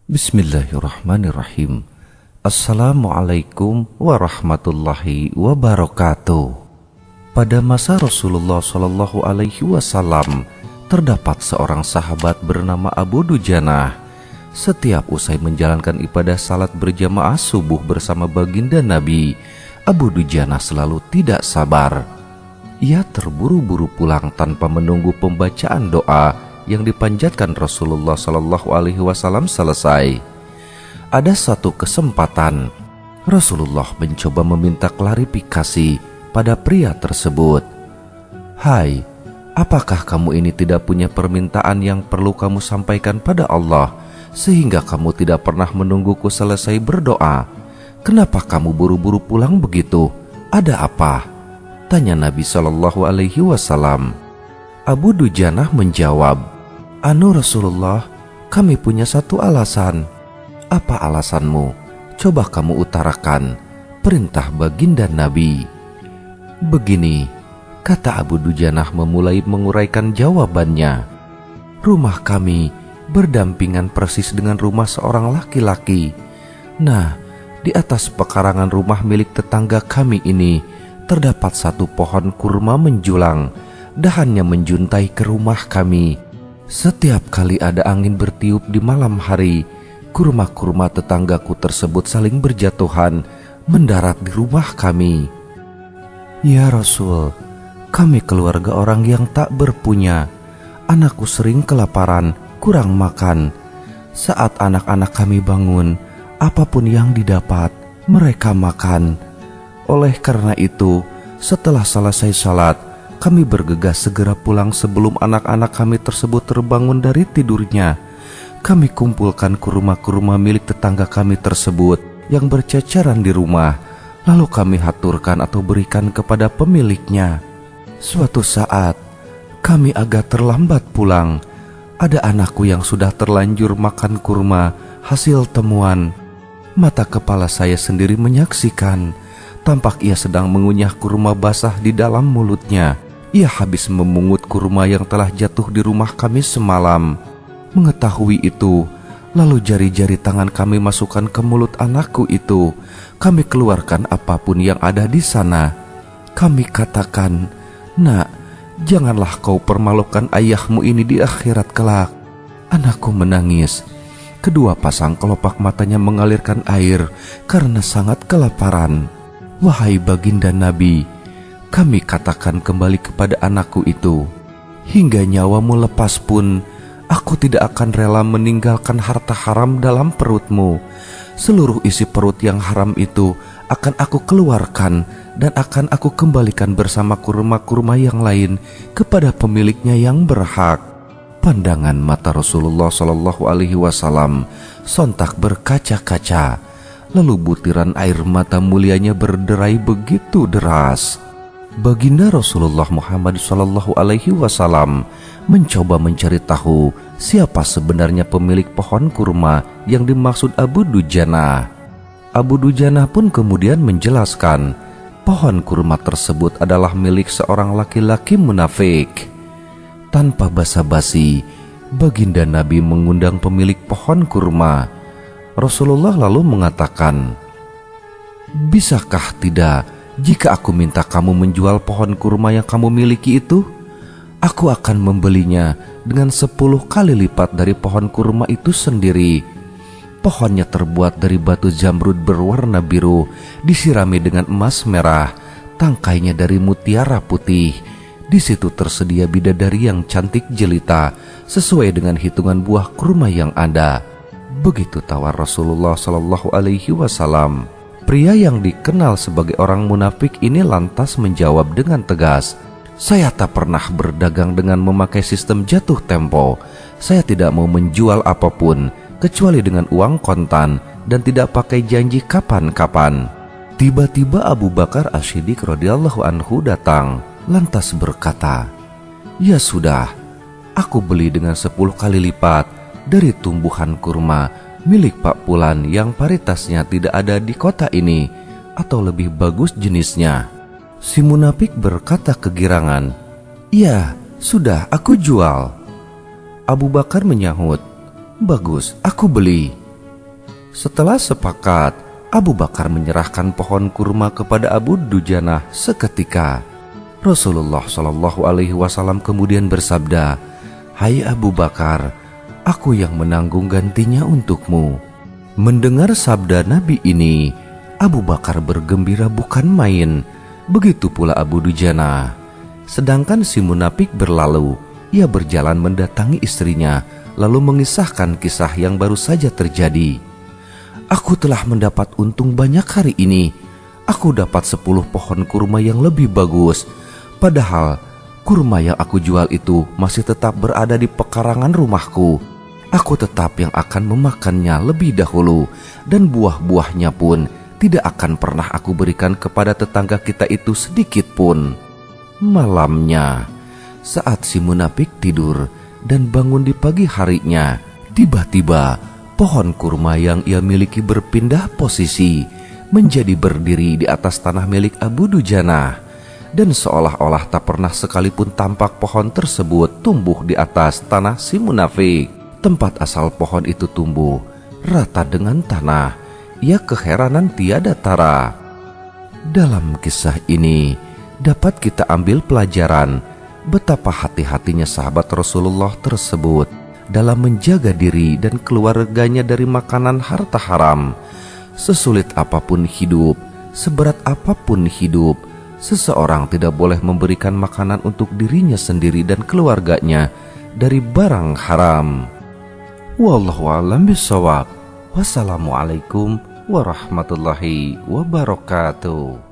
Bismillahirrahmanirrahim. Assalamualaikum warahmatullahi wabarakatuh. Pada masa Rasulullah Shallallahu Alaihi Wasallam terdapat seorang sahabat bernama Abu Dujanah. Setiap usai menjalankan ibadah salat berjamaah subuh bersama baginda Nabi, Abu Dujanah selalu tidak sabar. Ia terburu-buru pulang tanpa menunggu pembacaan doa yang dipanjatkan Rasulullah Shallallahu Alaihi Wasallam selesai. Ada satu kesempatan Rasulullah mencoba meminta klarifikasi pada pria tersebut. "Hai, apakah kamu ini tidak punya permintaan yang perlu kamu sampaikan pada Allah sehingga kamu tidak pernah menungguku selesai berdoa? Kenapa kamu buru-buru pulang begitu? Ada apa?" tanya Nabi Shallallahu Alaihi Wasallam. Abu Dujanah menjawab, Rasulullah, kami punya satu alasan." "Apa alasanmu? Coba kamu utarakan," perintah baginda Nabi. "Begini," kata Abu Dujanah memulai menguraikan jawabannya. "Rumah kami berdampingan persis dengan rumah seorang laki-laki. Nah, di atas pekarangan rumah milik tetangga kami ini terdapat satu pohon kurma menjulang. Dahannya menjuntai ke rumah kami. Setiap kali ada angin bertiup di malam hari, kurma-kurma tetanggaku tersebut saling berjatuhan mendarat di rumah kami." "Ya Rasul, kami keluarga orang yang tak berpunya. Anakku sering kelaparan, kurang makan. Saat anak-anak kami bangun, apapun yang didapat, mereka makan. Oleh karena itu, setelah selesai salat, kami bergegas segera pulang sebelum anak-anak kami tersebut terbangun dari tidurnya. Kami kumpulkan kurma-kurma milik tetangga kami tersebut yang berceceran di rumah, lalu kami haturkan atau berikan kepada pemiliknya. Suatu saat, kami agak terlambat pulang. Ada anakku yang sudah terlanjur makan kurma hasil temuan. Mata kepala saya sendiri menyaksikan. Tampak ia sedang mengunyah kurma basah di dalam mulutnya. Ia habis memungut kurma yang telah jatuh di rumah kami semalam. Mengetahui itu, lalu jari-jari tangan kami masukkan ke mulut anakku itu. Kami keluarkan apapun yang ada di sana. Kami katakan, 'Nak, janganlah kau permalukan ayahmu ini di akhirat kelak.' Anakku menangis. Kedua pasang kelopak matanya mengalirkan air karena sangat kelaparan. Wahai baginda Nabi, kami katakan kembali kepada anakku itu, 'Hingga nyawamu lepas pun, aku tidak akan rela meninggalkan harta haram dalam perutmu. Seluruh isi perut yang haram itu akan aku keluarkan dan akan aku kembalikan bersama kurma-kurma yang lain kepada pemiliknya yang berhak.' Pandangan mata Rasulullah Shallallahu Alaihi Wasallam sontak berkaca-kaca. Lalu butiran air mata mulianya berderai begitu deras. Baginda Rasulullah Muhammad Sallallahu Alaihi Wasallam mencoba mencari tahu siapa sebenarnya pemilik pohon kurma yang dimaksud Abu Dujanah. Abu Dujanah pun kemudian menjelaskan, pohon kurma tersebut adalah milik seorang laki-laki munafik. Tanpa basa-basi, baginda Nabi mengundang pemilik pohon kurma. Rasulullah lalu mengatakan, "Bisakah tidak jika aku minta kamu menjual pohon kurma yang kamu miliki itu? Aku akan membelinya dengan 10 kali lipat dari pohon kurma itu sendiri. Pohonnya terbuat dari batu zamrud berwarna biru, disirami dengan emas merah, tangkainya dari mutiara putih. Di situ tersedia bidadari yang cantik jelita sesuai dengan hitungan buah kurma yang ada." Begitu tawar Rasulullah Shallallahu Alaihi Wasallam. Pria yang dikenal sebagai orang munafik ini lantas menjawab dengan tegas, "Saya tak pernah berdagang dengan memakai sistem jatuh tempo. Saya tidak mau menjual apapun kecuali dengan uang kontan dan tidak pakai janji kapan-kapan." Tiba-tiba Abu Bakar As-Siddiq radhiyallahu anhu datang, lantas berkata, "Ya sudah, aku beli dengan 10 kali lipat dari tumbuhan kurma milik Pak Pulan yang paritasnya tidak ada di kota ini, atau lebih bagus jenisnya." Si munafik berkata kegirangan, "Iya, sudah aku jual." Abu Bakar menyahut, "Bagus, aku beli." Setelah sepakat, Abu Bakar menyerahkan pohon kurma kepada Abu Dujanah seketika. Rasulullah Shallallahu Alaihi Wasallam kemudian bersabda, "Hai Abu Bakar, aku yang menanggung gantinya untukmu." Mendengar sabda Nabi ini, Abu Bakar bergembira bukan main. Begitu pula Abu Dujanah. Sedangkan si munafik berlalu, ia berjalan mendatangi istrinya, lalu mengisahkan kisah yang baru saja terjadi. "Aku telah mendapat untung banyak hari ini. Aku dapat 10 pohon kurma yang lebih bagus. Padahal kurma yang aku jual itu masih tetap berada di pekarangan rumahku. Aku tetap yang akan memakannya lebih dahulu, dan buah-buahnya pun tidak akan pernah aku berikan kepada tetangga kita itu sedikit pun." Malamnya, saat si munafik tidur dan bangun di pagi harinya, tiba-tiba pohon kurma yang ia miliki berpindah posisi menjadi berdiri di atas tanah milik Abu Dujanah. Dan seolah-olah tak pernah sekalipun tampak pohon tersebut tumbuh di atas tanah si munafik. Tempat asal pohon itu tumbuh rata dengan tanah. Ia keheranan tiada tara. Dalam kisah ini dapat kita ambil pelajaran betapa hati-hatinya sahabat Rasulullah tersebut dalam menjaga diri dan keluarganya dari makanan harta haram. Sesulit apapun hidup, seberat apapun hidup, seseorang tidak boleh memberikan makanan untuk dirinya sendiri dan keluarganya dari barang haram. Wallahu a'lam bishawab. Wassalamualaikum warahmatullahi wabarakatuh.